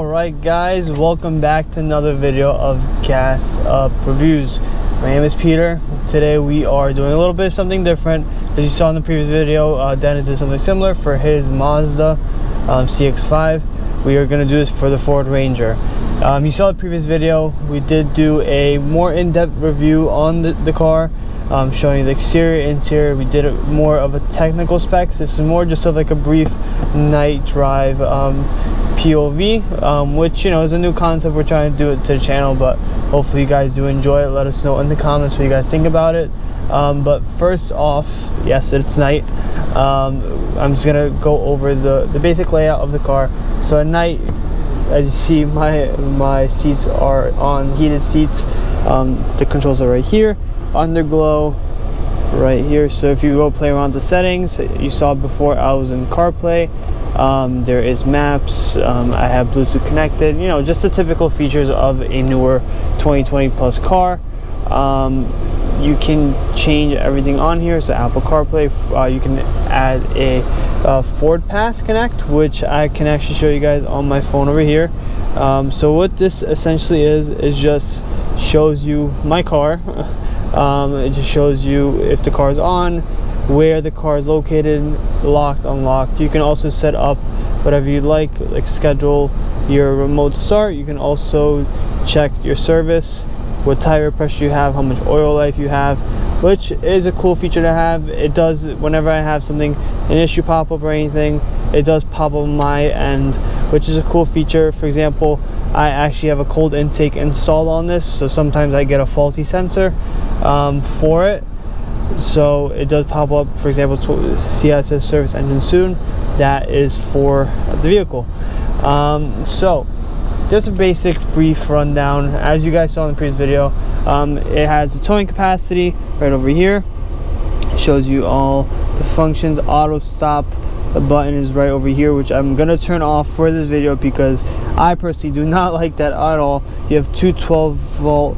Alright guys, welcome back to another video of Gas Up Reviews. My name is Peter. Today we are doing a little bit of something different. As you saw in the previous video, Dennis did something similar for his Mazda CX-5. We are going to do this for the Ford Ranger. You saw the previous video, we did do a more in-depth review on the car, showing you the exterior, interior. We did more of a technical specs. This is more just of like a brief night drive POV, which, you know, is a new concept we're trying to do it to the channel, but hopefully you guys do enjoy it. Let us know in the comments what you guys think about it. But first off, yes, it's night. I'm just gonna go over the basic layout of the car. So at night, as you see, my seats are on heated seats. The controls are right here, underglow right here. So if you go play around the settings, you saw before I was in CarPlay. There is maps, I have Bluetooth connected, you know, just the typical features of a newer 2020 plus car. You can change everything on here, so Apple CarPlay, you can add a Ford Pass Connect, which I can actually show you guys on my phone over here. So what this essentially is just shows you my car. It just shows you if the car is on, where the car is located, locked, unlocked. You can also set up whatever you like schedule your remote start. You can also check your service, what tire pressure you have, how much oil life you have, which is a cool feature to have. It does, whenever I have something, an issue pop up or anything, it does pop up on my end, which is a cool feature. For example, I actually have a cold intake installed on this, so sometimes I get a faulty sensor for it. So it does pop up. For example, see how it says service engine soon, that is for the vehicle. So just a basic brief rundown. As you guys saw in the previous video, it has the towing capacity right over here. It shows you all the functions. Auto stop, the button is right over here, which I'm gonna turn off for this video because I personally do not like that at all. You have two 12-volt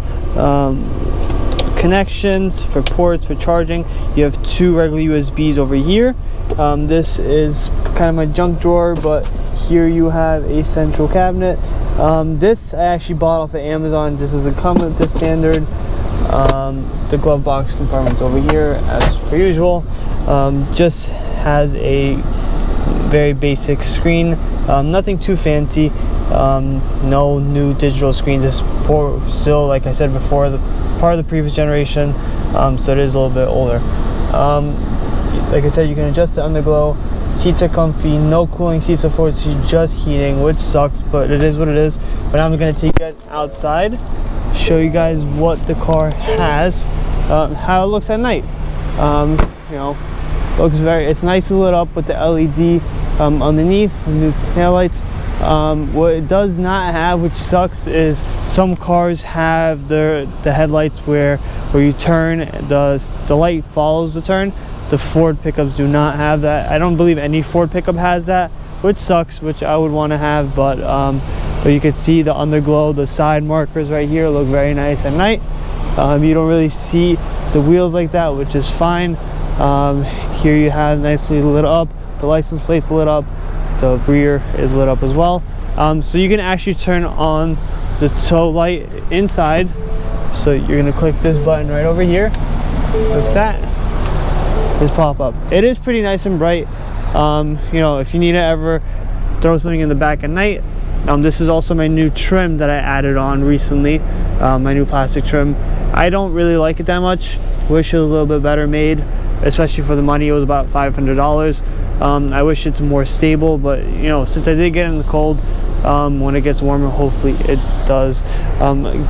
connections for ports for charging. You have two regular USBs over here. This is kind of my junk drawer, but here you have a central cabinet. This I actually bought off of Amazon. This is a come with the standard. The glove box compartment's over here as per usual. Just has a very basic screen, nothing too fancy. No new digital screens. This is still, like I said before, the part of the previous generation, so it is a little bit older. Like I said, you can adjust the underglow. Seats are comfy, no cooling seats, of course, just heating, which sucks, but it is what it is. But I'm gonna take it outside, show you guys what the car has, how it looks at night. You know, it's nicely lit up with the LED underneath, the new taillights. What it does not have, which sucks, is some cars have the headlights where you turn, the light follows the turn. The Ford pickups do not have that. I don't believe any Ford pickup has that, which sucks, which I would want to have, but you can see the underglow, the side markers right here look very nice at night. You don't really see the wheels like that, which is fine. Here you have nicely lit up, the license plate's lit up, the rear is lit up as well. So you can actually turn on the tow light inside. So you're gonna click this button right over here, like that, this pop up. It is pretty nice and bright. You know, if you need to ever throw something in the back at night. This is also my new trim that I added on recently, my new plastic trim. I don't really like it that much. Wish it was a little bit better made, especially for the money. It was about $500. I wish it's more stable, but you know, since I did get in the cold, when it gets warmer, hopefully it does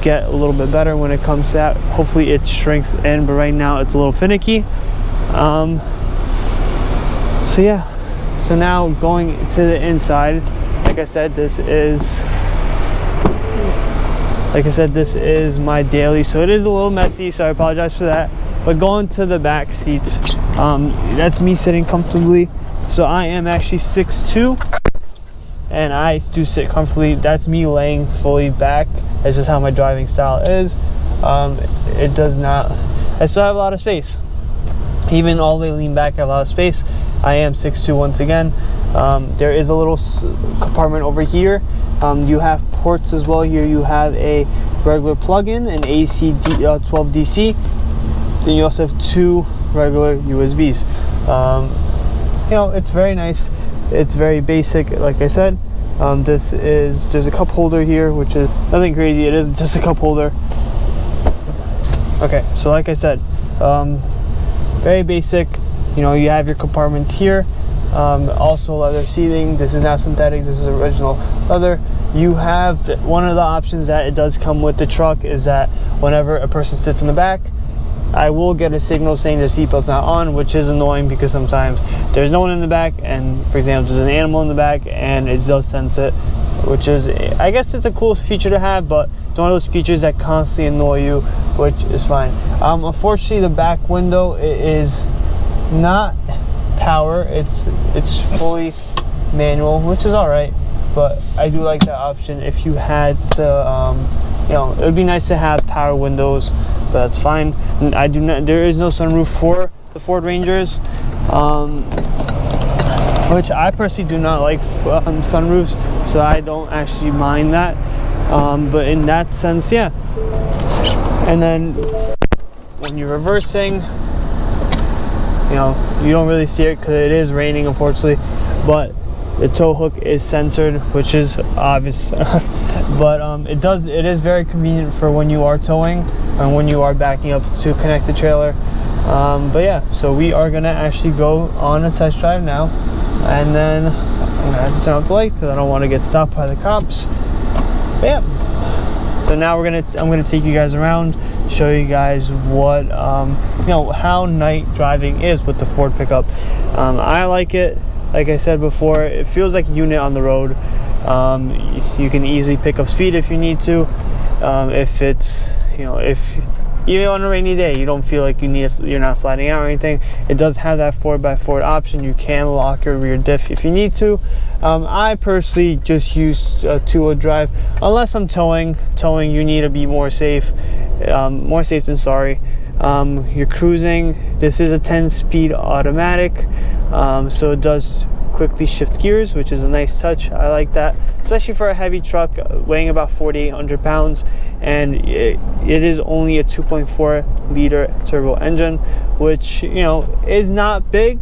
get a little bit better when it comes to that. Hopefully it shrinks in, but right now it's a little finicky. So yeah, so now going to the inside, like I said, this is my daily, so it is a little messy, so I apologize for that. But going to the back seats, that's me sitting comfortably. So I am actually 6'2", and I do sit comfortably. That's me laying fully back. That's just how my driving style is. It does not, I still have a lot of space. Even all the way lean back, I have a lot of space. I am 6'2" once again. There is a little compartment over here. You have ports as well. Here you have a regular plug-in, an AC 12 DC. Then you also have 2 regular USBs. You know, it's very nice. It's very basic, like I said. There's a cup holder here, which is nothing crazy. It is just a cup holder. Okay, so like I said, very basic. You know, you have your compartments here. Also leather seating. This is not synthetic, this is original leather. You have one of the options that it does come with the truck is that whenever a person sits in the back, I will get a signal saying their seatbelt's not on, which is annoying because sometimes there's no one in the back, and for example there's an animal in the back and it does sense it, which is, I guess it's a cool feature to have, but it's one of those features that constantly annoy you, which is fine. Unfortunately, the back window is not power, it's fully manual, which is all right, but I do like that option. If you had to you know, it would be nice to have power windows, but that's fine. And there is no sunroof for the Ford Rangers, which I personally do not like sunroofs, so I don't actually mind that, but in that sense, yeah. And then when you're reversing, you know, you don't really see it because it is raining, unfortunately, but the tow hook is centered, which is obvious. But it is very convenient for when you are towing and when you are backing up to connect the trailer. But yeah, so we are gonna actually go on a test drive now, and then I'm gonna have to turn off the light because I don't want to get stopped by the cops. But yeah, so now I'm gonna take you guys around, show you guys what you know, how night driving is with the Ford pickup. I like it. Like I said before, it feels like a unit on the road. You can easily pick up speed if you need to. If it's, you know, if even on a rainy day you don't feel like you're not sliding out or anything, it does have that 4x4 option. You can lock your rear diff if you need to. I personally just use two-wheel drive unless I'm towing. You need to be more safe than sorry. You're cruising. This is a 10-speed automatic, so it does quickly shift gears, which is a nice touch. I like that, especially for a heavy truck weighing about 4,800 pounds, and it is only a 2.4 liter turbo engine, which, you know, is not big,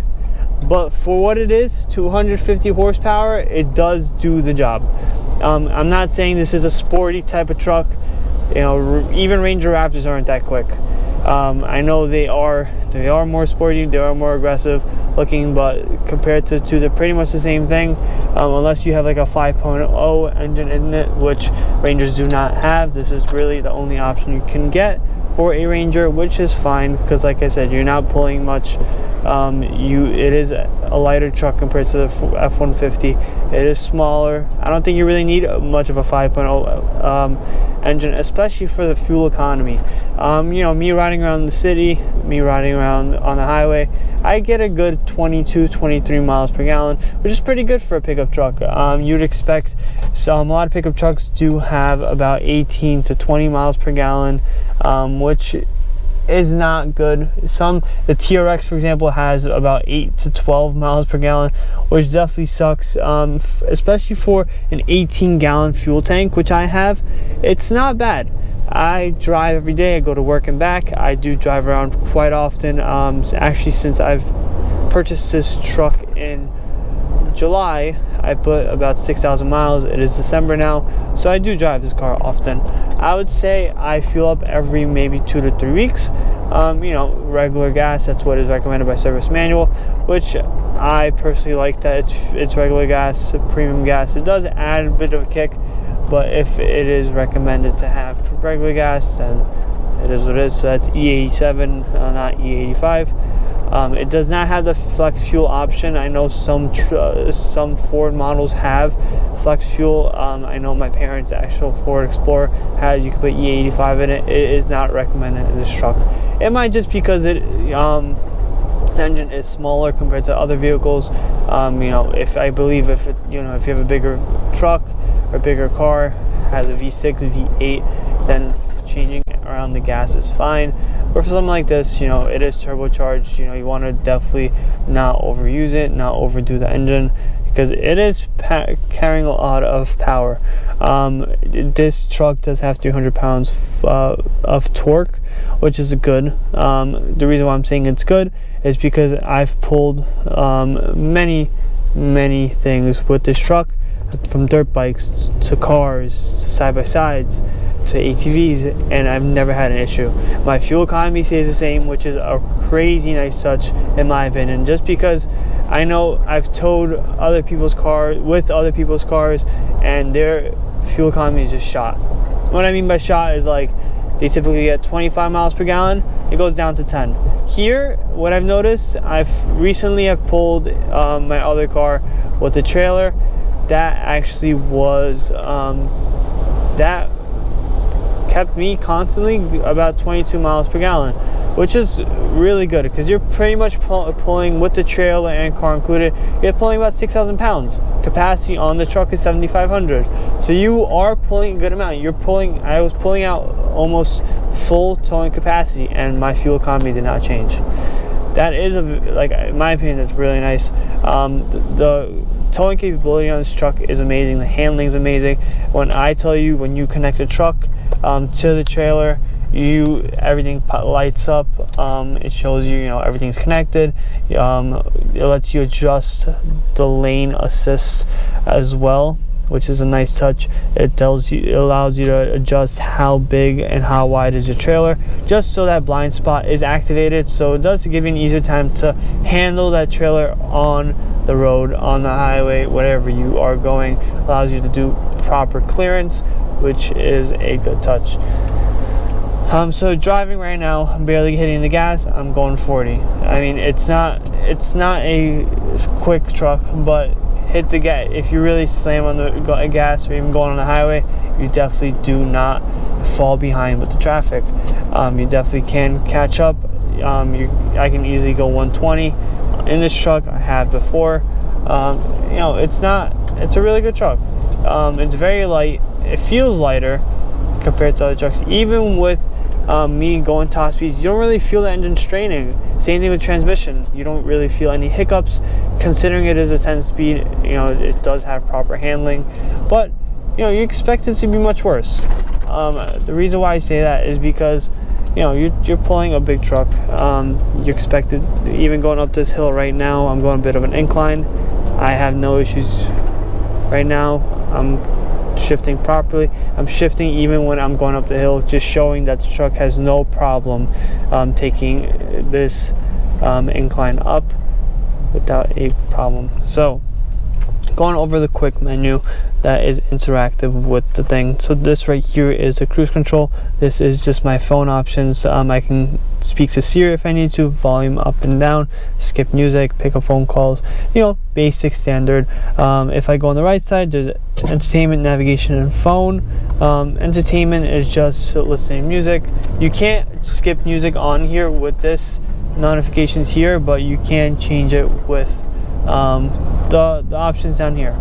but for what it is, 250 horsepower, it does do the job. I'm not saying this is a sporty type of truck. You know, even Ranger Raptors aren't that quick. I know they are more sporty, they are more aggressive looking, but compared to they're pretty much the same thing, unless you have like a 5.0 engine in it, which Rangers do not have. This is really the only option you can get for a Ranger, which is fine because, like I said, you're not pulling much. It is a lighter truck compared to the F-150. It is smaller. I don't think you really need much of a 5.0 engine, especially for the fuel economy. You know, me riding around the city, me riding around on the highway, I get a good 22, 23 miles per gallon, which is pretty good for a pickup truck. You'd expect a lot of pickup trucks do have about 18 to 20 miles per gallon, which is not good. The TRX, for example, has about 8 to 12 miles per gallon, which definitely sucks, especially for an 18-gallon fuel tank, which I have. It's not bad. I drive every day. I go to work and back. I do drive around quite often. Actually, since I've purchased this truck in July, I put about 6,000 miles. It is December now, so I do drive this car often. I would say I fuel up every maybe 2 to 3 weeks. You know, regular gas, that's what is recommended by Service Manual, which I personally like that it's regular gas, premium gas. It does add a bit of a kick, but if it is recommended to have regular gas, then it is what it is. So that's E87, not E85. It does not have the flex fuel option. I know some Ford models have flex fuel. I know my parents' actual Ford Explorer has. You can put E85 in it. It is not recommended in this truck. It might just because the engine is smaller compared to other vehicles. You know, if you have a bigger truck or bigger car, has a V6, V8, then changing around the gas is fine. But for something like this, you know, it is turbocharged. You know, you want to definitely not overuse it, not overdo the engine, because it is carrying a lot of power. This truck does have 300 pounds of torque, which is good. The reason why I'm saying it's good is because I've pulled many things with this truck, from dirt bikes to cars to side-by-sides to ATVs, and I've never had an issue. My fuel economy stays the same, which is a crazy nice touch in my opinion, just because I know I've towed other people's cars with other people's cars, and their fuel economy is just shot. What I mean by shot is like they typically get 25 miles per gallon, it goes down to 10. Here, what I've noticed, I've recently pulled my other car with the trailer. That actually was that kept me constantly about 22 miles per gallon, which is really good because you're pretty much pulling with the trailer and car included, you're pulling about 6,000 pounds. Capacity on the truck is 7,500, so you are pulling a good amount. I was pulling out almost full towing capacity, and my fuel economy did not change. That is in my opinion, that's really nice. The towing capability on this truck is amazing. The handling is amazing. When I tell you, when you connect a truck to the trailer, everything lights up. It shows you, everything's connected. It lets you adjust the lane assist as well, which is a nice touch. It allows you to adjust how big and how wide is your trailer, just so that blind spot is activated. So it does give you an easier time to handle that trailer on the road, on the highway, whatever you are going. Allows you to do proper clearance, which is a good touch. So driving right now, I'm barely hitting the gas. I'm going 40. I mean, it's not a quick truck, but hit the gas. If you really slam on the gas or even going on the highway, you definitely do not fall behind with the traffic. You definitely can catch up. I can easily go 120 in this truck. I have before. It's a really good truck. It's very light. It feels lighter compared to other trucks. Even with me going top speeds, you don't really feel the engine straining. Same thing with transmission. You don't really feel any hiccups. Considering it is a 10-speed, it does have proper handling, but you expect it to be much worse. The reason why I say that is because you're pulling a big truck. You expect it. Even going up this hill right now, I'm going a bit of an incline. I have no issues right now. I'm shifting properly. I'm shifting even when I'm going up the hill, just showing that the truck has no problem taking this incline up without a problem. So going over the quick menu that is interactive with the thing. So this right here is a cruise control. This is just my phone options. I can speak to Siri if I need to, volume up and down, skip music, pick up phone calls, basic standard. If I go on the right side, there's entertainment, navigation, and phone. Entertainment is just listening to music. You can't skip music on here with this notifications here, but you can change it with the options down here.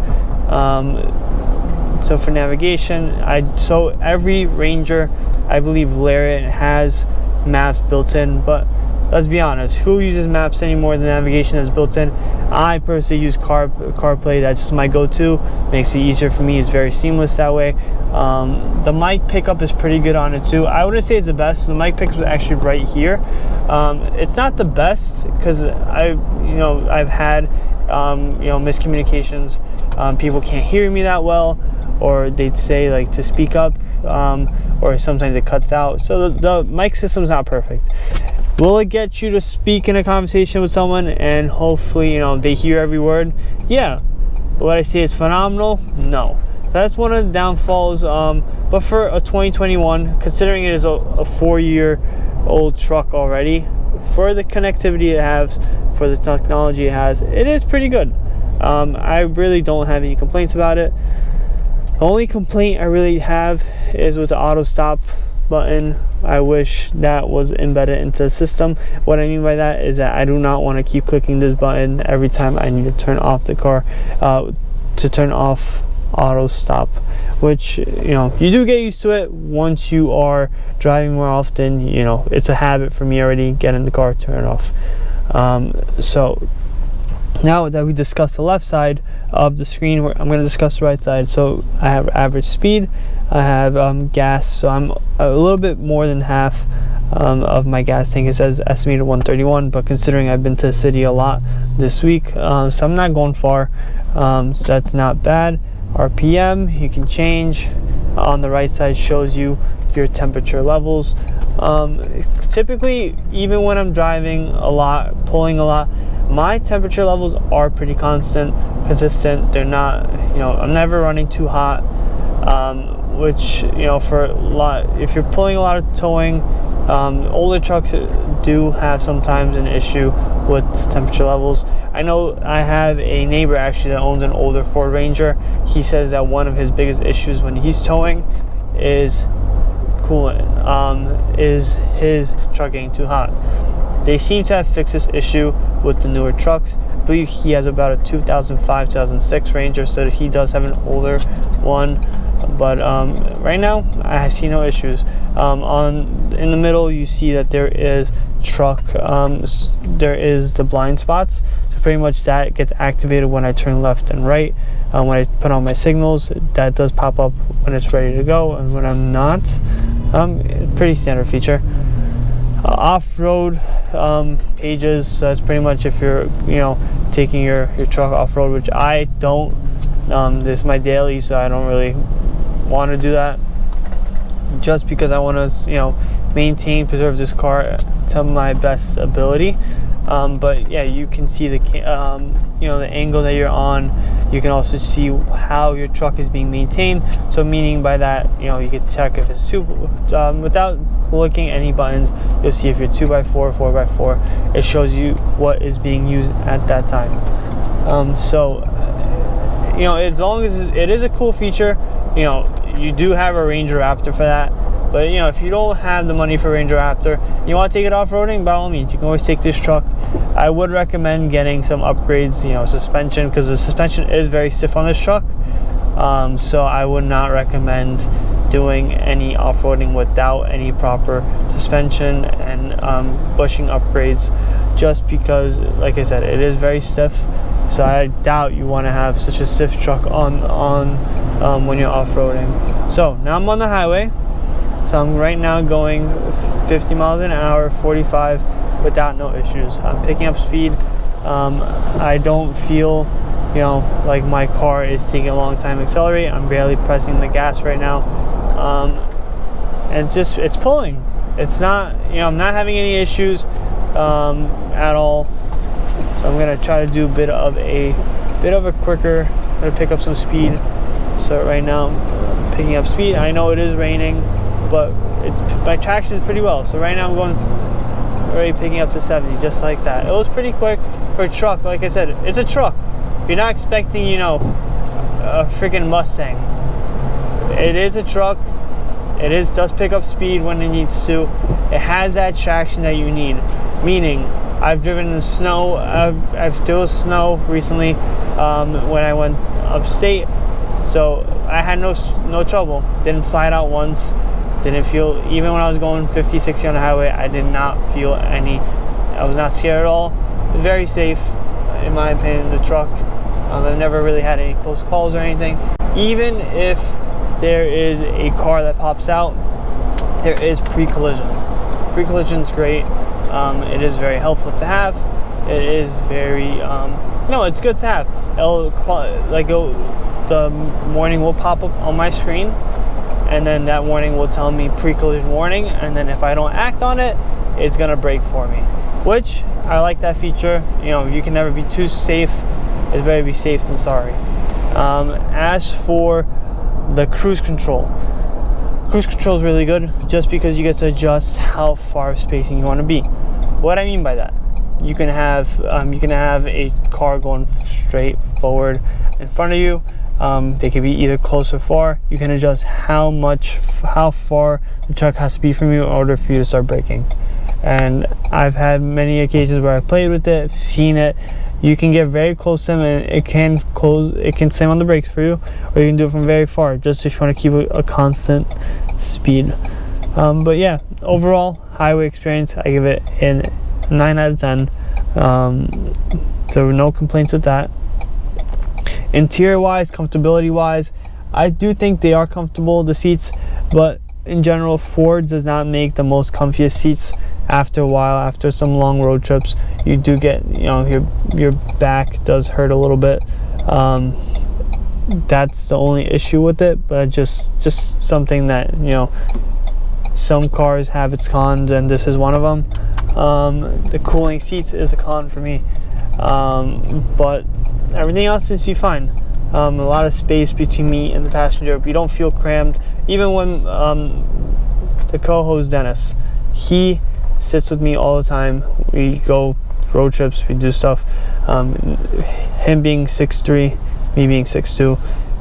So for navigation, so every Ranger, I believe Lariat, has maps built in, but let's be honest, who uses maps anymore than navigation that's built in? I personally use CarPlay. That's just my go-to. Makes it easier for me. It's very seamless that way. The mic pickup is pretty good on it too. I wouldn't say it's the best. The mic pickup is actually right here. It's not the best because I've had miscommunications. People can't hear me that well, or they'd say to speak up, or sometimes it cuts out. So the mic system's not perfect. Will it get you to speak in a conversation with someone and hopefully they hear every word? Yeah. Would I say it's phenomenal? No. That's one of the downfalls. But for a 2021, considering it is a 4-year-old truck already, for the connectivity it has, for the technology it has, it is pretty good. I really don't have any complaints about it. The only complaint I really have is with the auto stop button. I wish that was embedded into the system. What I mean by that is that I do not want to keep clicking this button every time I need to turn off the car, to turn off auto stop, which you do get used to it once you are driving more often. It's a habit for me already. Get in the car, turn it off. So Now that we discussed the left side of the screen, I'm going to discuss the right side. So I have average speed, I have gas, so I'm a little bit more than half of my gas tank. It says estimated 131, but considering I've been to the city a lot this week, so I'm not going far, so that's not bad. RPM, you can change. On the right side shows you your temperature levels. Typically, even when I'm driving a lot, pulling a lot, my temperature levels are pretty consistent. They're not, I'm never running too hot, which, for a lot, if you're pulling a lot of towing, older trucks do have sometimes an issue with temperature levels. I know I have a neighbor actually that owns an older Ford Ranger. He says that one of his biggest issues when he's towing is coolant, is his truck getting too hot. They seem to have fixed this issue with the newer trucks. I believe he has about a 2005, 2006 Ranger, so he does have an older one. But right now, I see no issues. In the middle, you see that there is there is the blind spots. So pretty much that gets activated when I turn left and right. When I put on my signals, that does pop up when it's ready to go, and when I'm not, pretty standard feature. Off-road pages, so that's pretty much if you're taking your truck off-road, which I don't. This is my daily, so I don't really want to do that, just because I want to preserve this car to my best ability. But yeah, you can see the the angle that you're on. You can also see how your truck is being maintained. So meaning by that, you can check if it's without clicking any buttons. You'll see if you're 2x4, 4x4. It shows you what is being used at that time. So as long as it is a cool feature, you do have a Ranger Raptor for that. But if you don't have the money for Ranger Raptor, you want to take it off-roading, by all means, you can always take this truck. I would recommend getting some upgrades, suspension, because the suspension is very stiff on this truck. So I would not recommend doing any off-roading without any proper suspension and bushing upgrades, just because, like I said, it is very stiff. So I doubt you want to have such a stiff truck on when you're off-roading. So now I'm on the highway. So I'm right now going 50 miles an hour, 45 without no issues. I'm picking up speed. I don't feel, like my car is taking a long time to accelerate. I'm barely pressing the gas right now. And it's pulling. It's not, I'm not having any issues at all. So I'm gonna try to do a bit of a quicker, I'm gonna pick up some speed. So right now I'm picking up speed. I know it is raining, but my traction is pretty well. So right now I'm going already picking up to 70, just like that. It was pretty quick for a truck. Like I said, it's a truck. You're not expecting, a freaking Mustang. It is a truck. It does pick up speed when it needs to. It has that traction that you need. Meaning, I've driven in the snow. I've dealt with snow recently when I went upstate. So I had no trouble. Didn't slide out once. Didn't feel, even when I was going 50, 60 on the highway, I did not feel I was not scared at all. Very safe, in my opinion, the truck. I've never really had any close calls or anything. Even if there is a car that pops out, there is pre-collision. Pre-collision is great. It is very helpful to have. It is very, it's good to have. The warning will pop up on my screen, and then that warning will tell me pre-collision warning, and then if I don't act on it, it's gonna brake for me, which I like that feature. You can never be too safe. It's better to be safe than sorry. As for the cruise control is really good, just because you get to adjust how far of spacing you want to be. What I mean by that, you can have a car going straight forward in front of you. They could be either close or far. You can adjust how far the truck has to be from you in order for you to start braking. And I've had many occasions where I've played with it, I've seen it. You can get very close to them, and it can slam on the brakes for you, or you can do it from very far, just if you want to keep a constant speed. But yeah, overall highway experience, I give it a 9 out of 10. So no complaints with that. Interior wise, comfortability wise, I do think they are comfortable, the seats, but in general, Ford does not make the most comfiest seats. After a while, after some long road trips, you do get, you know, your back does hurt a little bit. That's the only issue with it, but just something that, you know, some cars have its cons, and this is one of them. The cooling seats is a con for me, but everything else seems to be fine. A lot of space between me and the passenger. We don't feel crammed. Even when the co-host Dennis, he sits with me all the time. We go road trips, we do stuff. Him being 6'3", me being 6'2",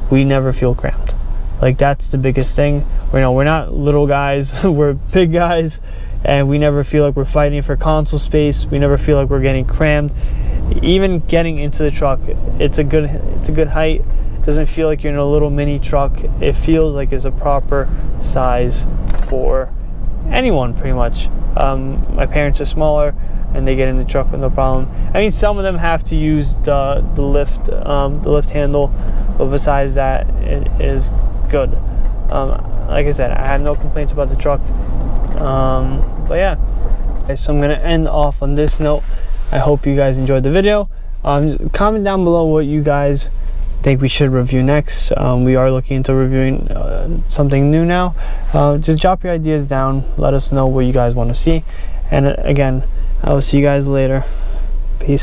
we never feel cramped. Like, that's the biggest thing. We're not little guys, we're big guys, and we never feel like we're fighting for console space. We never feel like we're getting crammed. Even getting into the truck, it's a good height. It doesn't feel like you're in a little mini truck. It feels like it's a proper size for anyone, pretty much. My parents are smaller, and they get in the truck with no problem. I mean, some of them have to use the lift handle, but besides that, it is good. Like I said, I have no complaints about the truck. But yeah, okay, so I'm gonna end off on this note. I hope you guys enjoyed the video. Comment down below what you guys think we should review next. We are looking into reviewing something new now. Just drop your ideas down. Let us know what you guys want to see. And again, I will see you guys later. Peace.